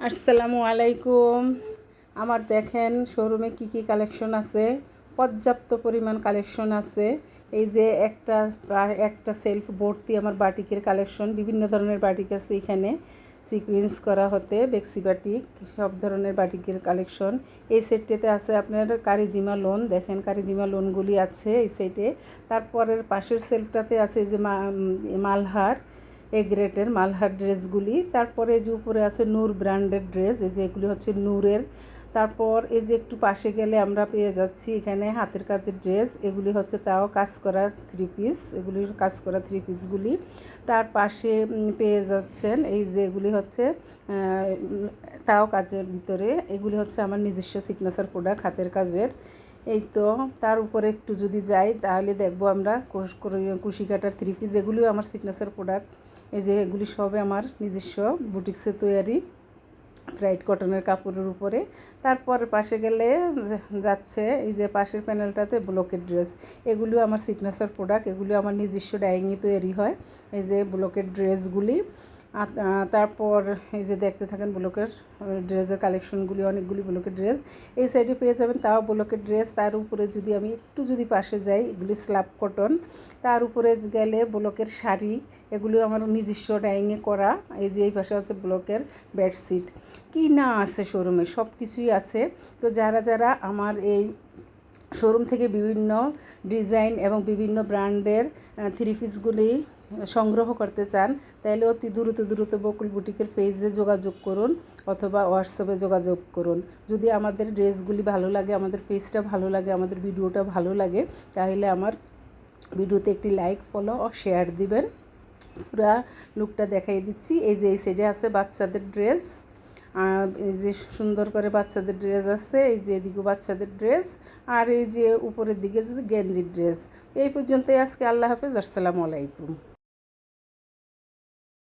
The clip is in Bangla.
আসসালামু আলাইকুম। আমার দেখেন শোরুমে কি কি কালেকশন আছে, পর্যাপ্ত পরিমাণ কালেকশন আছে। এই যে একটা সেলফ ভর্তি আমার বাটিকের কালেকশন, বিভিন্ন ধরনের বাটিক আছে এখানে, সিকুয়েন্স করা হতে বেক্সি বাটিক, সব ধরনের বাটিকের কালেকশন। এই সেটটাতে আছে আপনার কারিজিমা লোন, দেখেন কারিজিমা লোনগুলি আছে এই সেটে। তারপরের পাশের সেলফটাতে আছে এই যে মালহার, এ গ্রেটের মালহার ড্রেসগুলি। তারপরে যে উপরে আছে নূর ব্র্যান্ডের ড্রেস, এই যে এগুলি হচ্ছে নূরের। তারপর এই যে একটু পাশে গেলে আমরা পেয়ে যাচ্ছি এখানে হাতের কাজের ড্রেস, এগুলি হচ্ছে তাও কাজ করা থ্রি পিস, এগুলির কাজ করা থ্রি পিসগুলি। তার পাশে পেয়ে যাচ্ছেন এই যে এগুলি হচ্ছে তাও কাজের ভিতরে, এগুলি হচ্ছে আমার নিজস্ব সিগনেচার প্রোডাক্ট হাতের কাজের। এই তো তার উপরে একটু যদি যাই তাহলে দেখবো আমরা কুশি কাটার থ্রি পিস, এগুলিও আমার সিগনেচার প্রোডাক্ট। এই যে এগুলি সবে আমার নিজস্ব বুটিক্সে তৈরি ব্রাইট কটনের কাপড়ের উপরে। তারপর পাশে গেলে যাচ্ছে এই যে পাশের প্যানেলটাতে ব্লকেট ড্রেস, এগুলিও আমার সিগনেচার প্রোডাক্ট, এগুলিও আমার নিজস্ব ডাইংয়ে তৈরি হয় এই যে ব্লকেট ড্রেসগুলি। তারপর এই যে দেখতে থাকেন ব্লকের ড্রেসের কালেকশনগুলি, অনেকগুলি ব্লকের ড্রেস এই সাইডে পেয়ে যাবেন, তাও ব্লকের ড্রেস। তার উপরে যদি আমি একটু যদি পাশে যাই, এগুলি স্ল্যাব কটন। তার উপরে গেলে ব্লকের শাড়ি, এগুলিও আমার নিজস্ব ডাইংয়ে করা। এই যে এই পাশে হচ্ছে ব্লকের বেডশিট, কি না আছে শোরুমে, সব কিছুই আছে। তো যারা যারা আমার এই শোরুম থেকে বিভিন্ন ডিজাইন এবং বিভিন্ন ব্র্যান্ডের থ্রি পিসগুলি সংগ্রহ করতে চান, তাহলে অতি দ্রুত বকুল বুটিকের পেজে যোগাযোগ করুন অথবা হোয়াটসঅ্যাপে যোগাযোগ করুন। যদি আমাদের ড্রেসগুলি ভালো লাগে, আমাদের পেজটা ভালো লাগে, আমাদের ভিডিওটা ভালো লাগে, তাহলে আমার ভিডিওতে একটি লাইক, ফলো ও শেয়ার দিবেন। পুরা লুকটা দেখাই দিচ্ছি। এই যে এই সাইডে আছে বাচ্চাদের ড্রেস, এই যে সুন্দর করে বাচ্চাদের ড্রেস আছে, এই যে এদিকেও বাচ্চাদের ড্রেস, আর এই যে উপরের দিকে যদি গেঞ্জির ড্রেস। এই পর্যন্তই আজকে। আল্লাহ হাফেজ, আসসালামু আলাইকুম।